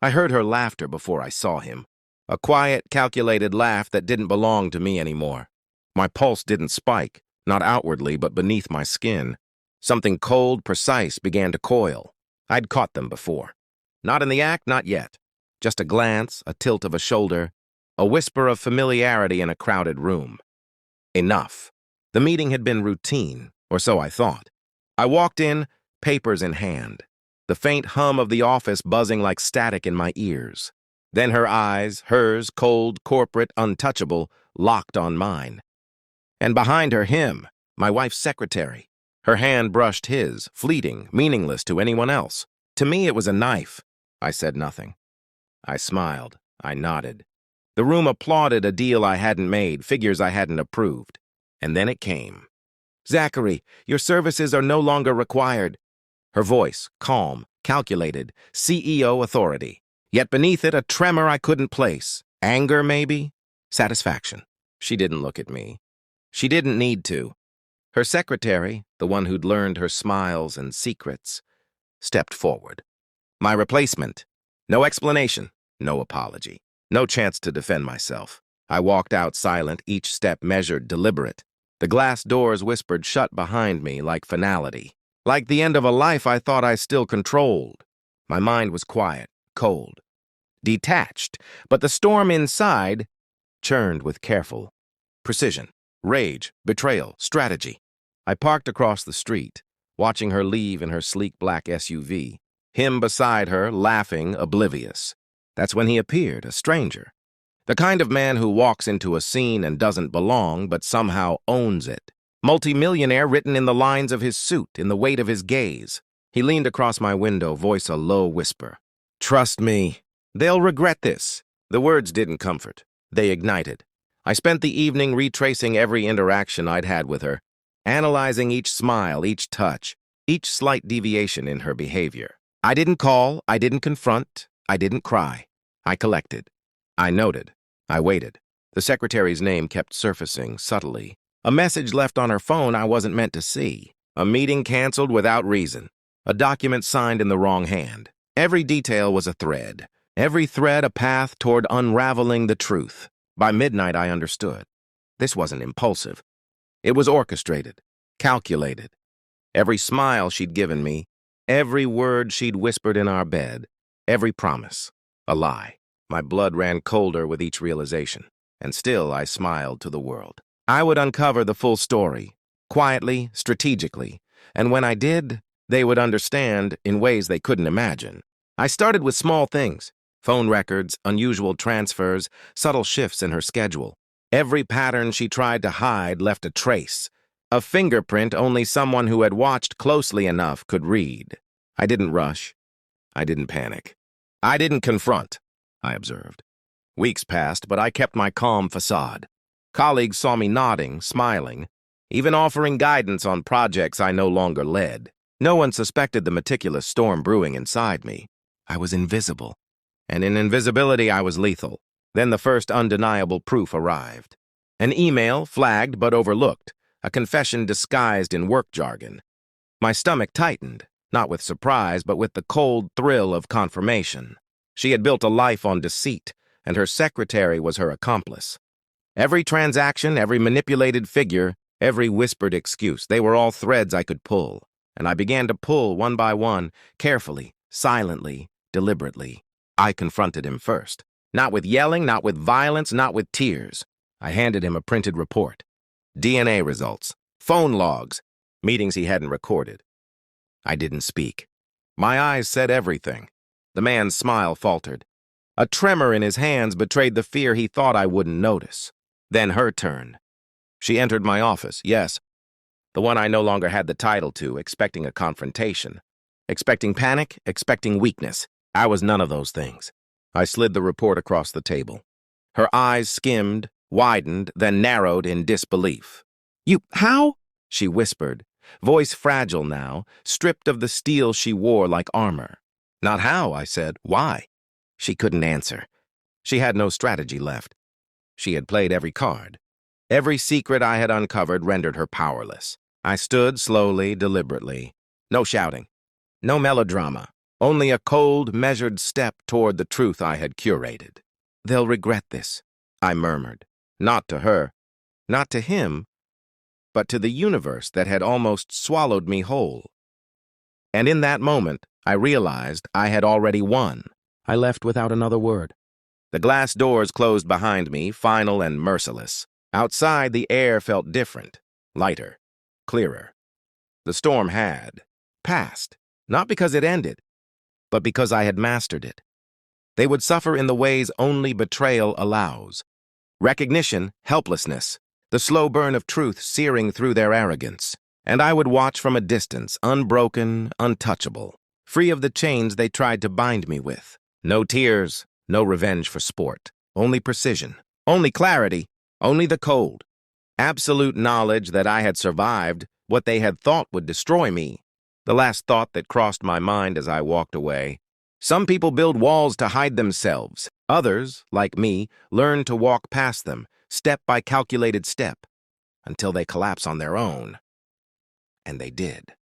I heard her laughter before I saw him. A quiet, calculated laugh that didn't belong to me anymore. My pulse didn't spike, not outwardly, but beneath my skin. Something cold, precise began to coil. I'd caught them before. Not in the act, not yet. Just a glance, a tilt of a shoulder, a whisper of familiarity in a crowded room. Enough. The meeting had been routine, or so I thought. I walked in, papers in hand, the faint hum of the office buzzing like static in my ears. Then her eyes, hers, cold, corporate, untouchable, locked on mine. And behind her, him, my wife's secretary. Her hand brushed his, fleeting, meaningless to anyone else. To me, it was a knife. I said nothing. I smiled. I nodded. The room applauded a deal I hadn't made, figures I hadn't approved. And then it came. "Zachary, your services are no longer required." Her voice, calm, calculated, CEO authority. Yet beneath it, a tremor I couldn't place. Anger, maybe? Satisfaction. She didn't look at me. She didn't need to. Her secretary, the one who'd learned her smiles and secrets, stepped forward. My replacement. No explanation, no apology, no chance to defend myself. I walked out silent, each step measured, deliberate. The glass doors whispered shut behind me like finality. Like the end of a life I thought I still controlled. My mind was quiet, cold, detached, but the storm inside churned with careful precision, rage, betrayal, strategy. I parked across the street, watching her leave in her sleek black SUV, him beside her, laughing, oblivious. That's when he appeared, a stranger. The kind of man who walks into a scene and doesn't belong, but somehow owns it. Multimillionaire written in the lines of his suit, in the weight of his gaze. He leaned across my window, voice a low whisper. "Trust me. They'll regret this." The words didn't comfort. They ignited. I spent the evening retracing every interaction I'd had with her, analyzing each smile, each touch, each slight deviation in her behavior. I didn't call, I didn't confront, I didn't cry. I collected. I noted. I waited. The secretary's name kept surfacing subtly. A message left on her phone I wasn't meant to see. A meeting canceled without reason. A document signed in the wrong hand. Every detail was a thread. Every thread a path toward unraveling the truth. By midnight, I understood. This wasn't impulsive. It was orchestrated, calculated. Every smile she'd given me, every word she'd whispered in our bed, every promise, a lie. My blood ran colder with each realization, and still I smiled to the world. I would uncover the full story, quietly, strategically, and when I did, they would understand in ways they couldn't imagine. I started with small things, phone records, unusual transfers, subtle shifts in her schedule. Every pattern she tried to hide left a trace, a fingerprint only someone who had watched closely enough could read. I didn't rush. I didn't panic. I didn't confront, I observed. Weeks passed, but I kept my calm facade. Colleagues saw me nodding, smiling, even offering guidance on projects I no longer led. No one suspected the meticulous storm brewing inside me. I was invisible, and in invisibility I was lethal. Then the first undeniable proof arrived. An email, flagged but overlooked, a confession disguised in work jargon. My stomach tightened, not with surprise, but with the cold thrill of confirmation. She had built a life on deceit, and her secretary was her accomplice. Every transaction, every manipulated figure, every whispered excuse, they were all threads I could pull, and I began to pull one by one, carefully, silently, deliberately. I confronted him first. Not with yelling, not with violence, not with tears. I handed him a printed report. DNA results, phone logs, meetings he hadn't recorded. I didn't speak. My eyes said everything. The man's smile faltered. A tremor in his hands betrayed the fear he thought I wouldn't notice. Then her turn. She entered my office, yes, the one I no longer had the title to, expecting a confrontation. Expecting panic, expecting weakness. I was none of those things. I slid the report across the table. Her eyes skimmed, widened, then narrowed in disbelief. How? She whispered, voice fragile now, stripped of the steel she wore like armor. Not how, I said. Why? She couldn't answer. She had no strategy left. She had played every card. Every secret I had uncovered rendered her powerless. I stood slowly, deliberately. No shouting. No melodrama. only a cold, measured step toward the truth I had curated. "They'll regret this," I murmured. Not to her, not to him, but to the universe that had almost swallowed me whole. And in that moment, I realized I had already won. I left without another word. The glass doors closed behind me, final and merciless. Outside, the air felt different, lighter, clearer. The storm had passed, not because it ended, but because I had mastered it. They would suffer in the ways only betrayal allows. Recognition, helplessness, the slow burn of truth searing through their arrogance. And I would watch from a distance, unbroken, untouchable, free of the chains they tried to bind me with. No tears, no revenge for sport, only precision, only clarity, only the cold. Absolute knowledge that I had survived what they had thought would destroy me. The last thought that crossed my mind as I walked away. Some people build walls to hide themselves. Others, like me, learn to walk past them, step by calculated step, until they collapse on their own. And they did.